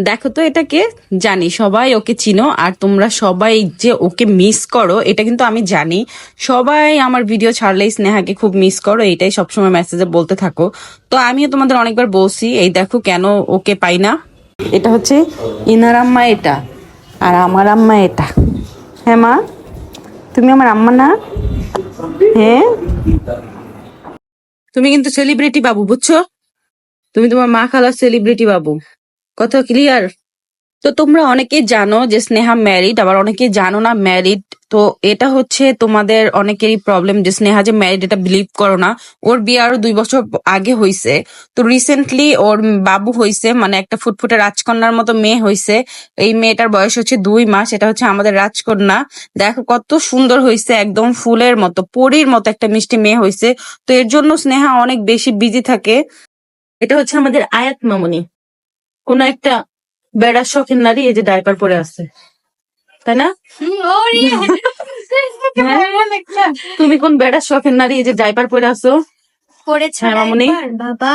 দেখো তো এটাকে, জানি সবাই ওকে চিনো আর তোমরা সবাই যে ওকে মিস করো এটা কিন্তু আমি জানি। সবাই আমার ভিডিও ছাড়লেই স্নেহাকে খুব মিস করো, এইটাই সবসময় মেসেজে বলতে থাকো। তো আমিও তোমাদের অনেকবার বলছি, এই দেখো কেন ওকে পাই না। এটা হচ্ছে ইনার আম্মা এটা, আর আমার আম্মা এটা। হ্যাঁ মা, তুমি আমার আম্মা না? হ্যাঁ, তুমি কিন্তু সেলিব্রিটি বাবু, বুঝছো? তুমি তোমার মা খালার সেলিব্রিটি বাবু, কথা ক্লিয়ার? তো তোমরা অনেকেই জানো যে স্নেহা ম্যারিড, আবার অনেকেই জানো না ম্যারিড। তো এটা হচ্ছে তোমাদের অনেকেরই প্রবলেম যে স্নেহা যে ম্যারিড এটা বিলিভ করো না। ওর বিয়ে আরো 2 বছর আগে হয়েছে। তো রিসেন্টলি ওর বাবু হয়েছে, মানে একটা ফুটফুটে রাজকন্যার মতো মেয়ে হয়েছে। এই মেয়েটার বয়স হচ্ছে 2 মাস। এটা হচ্ছে আমাদের রাজকন্যা। দেখো কত সুন্দর হয়েছে, একদম ফুলের মতো পরীর মতো একটা মিষ্টি মেয়ে হয়েছে। তো এর জন্য স্নেহা অনেক বেশি বিজি থাকে। এটা হচ্ছে আমাদের আয়াত মামুনি, কোন একটা বেড়ার শখের নারী, এই যে ডাইপার পরে আছে, তাই না? হ্যাঁ? তুমি কোন বেড়ার শখের নারী, এই যে ডাইপার পরে আছো? হ্যাঁ মামুনি। বাবা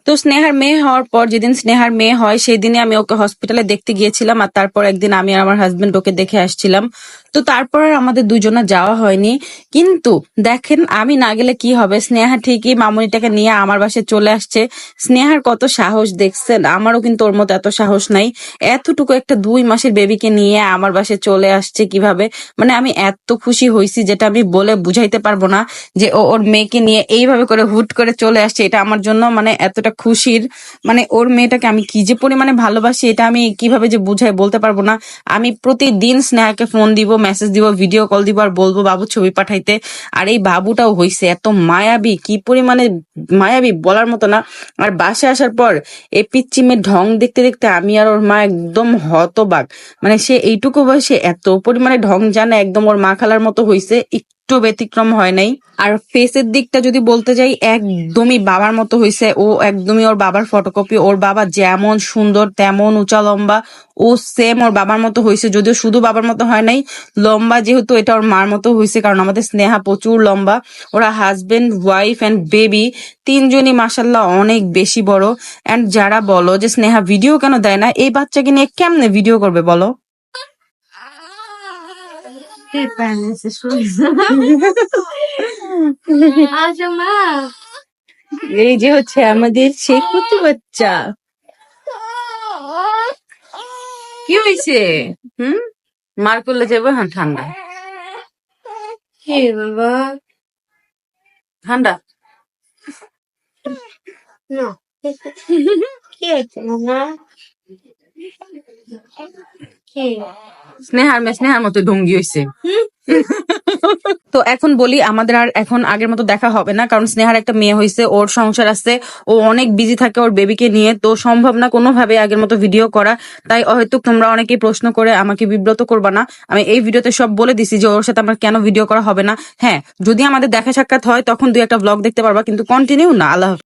তো স্নেহার মেয়ে হওয়ার পর, যেদিন স্নেহার মেয়ে হয় সেই দিনে আমি ওকে হসপিটালে দেখতে গিয়েছিলাম, আর তারপর একদিন আমি আর আমার হাজবেন্ড ওকে দেখে আসছিলাম। তো তারপর আর আমাদের দুজনের যাওয়া হয়নি। কিন্তু দেখেন, আমি না গেলে কি হবে, স্নেহা ঠিকই মামুনিটাকে নিয়ে আমার বাসায় চলে আসছে। স্নেহার কত সাহস দেখছেন, আমারও কিন্তু ওর মতো এত সাহস নাই। এতটুকু একটা 2 মাসের বেবিকে নিয়ে আমার বাসায় চলে আসছে কিভাবে, মানে আমি এত খুশি হয়েছি যেটা আমি বলে বুঝাইতে পারবো না। যে ও ওর মেয়েকে নিয়ে এইভাবে করে হুট করে চলে আসছে, এটা আমার জন্য মানে এতটা খুশির। মানে ওর মেয়েটাকে আমি কি যে পরিমাণে ভালোবাসি, এটা আমি কিভাবে যে বুঝাই বলতে পারবো না। আমি প্রতিদিন স্নেহাকে ফোন দিব, মেসেজ দিব, ভিডিও কল দিব, আর বলবো বাবু ছবি পাঠাইতে। আর এই বাবুটাও হইছে এত মায়াবী, কি পরিমাণে মায়াবী বলার মতো না। আর বাসায় আসার পর এই পিচ্চি মেয়ের ঢং দেখতে দেখতে আমি আর ওর মা একদম হতবাক। মানে সে এইটুকু বয়সে এত পরিমাণে ঢং জানে, একদম ওর মা খালার মতো হইছে, একটু ব্যতিক্রম হয় নাই। আর ফেসের দিকটা যদি বলতে যাই, একদমই বাবার মতো হইছে। ও একদমই ওর বাবার ফটোকপি। ওর বাবা যেমন সুন্দর তেমন উঁচা লম্বা, ও সেম ওর বাবার মতো হইছে। যদিও শুধু বাবার মতো হয় নাই, লম্বা যেহেতু এটা ওর মার মতো হইছে, কারণ আমাদের স্নেহা প্রচুর লম্বা। ওরা হাজবেন্ড ওয়াইফ এন্ড বেবি তিনজনই মাসাল্লাহ অনেক বেশি বড়। এন্ড যারা বলো যে স্নেহা ভিডিও কেন দেয় না, এই বাচ্চাকে নিয়ে কেমনে ভিডিও করবে বলো? এই যে হচ্ছে আমাদের সেই কুতু বাচ্চা। কি হয়েছে? হুম, মার করলে যাবো? হ্যাঁ ঠান্ডা, কি বাবা ঠান্ডা। না কি হয়েছে মামা কি স্নেহার মতো ডঙ্গি হয়েছে। তো এখন বলি, আমাদের আর এখন আগের মতো দেখা হবে না, কারণ স্নেহার একটা মেয়ে হয়েছে, ওর সংসার আছে, ও অনেক বিজি থাকে ওর বেবিকে নিয়ে। তো সম্ভব না কোনোভাবে আগের মতো ভিডিও করা। তাই হয়তো তোমরা অনেকেই প্রশ্ন করে আমাকে বিব্রত করবা না। আমি এই ভিডিওতে সব বলে দিছি যে ওর সাথে আমার কেন ভিডিও করা হবে না। হ্যাঁ, যদি আমাদের দেখা সাক্ষাৎ হয় তখন 2-1 ব্লগ দেখতে পারবা, কিন্তু কন্টিনিউ না। আল্লাহ হাফেজ।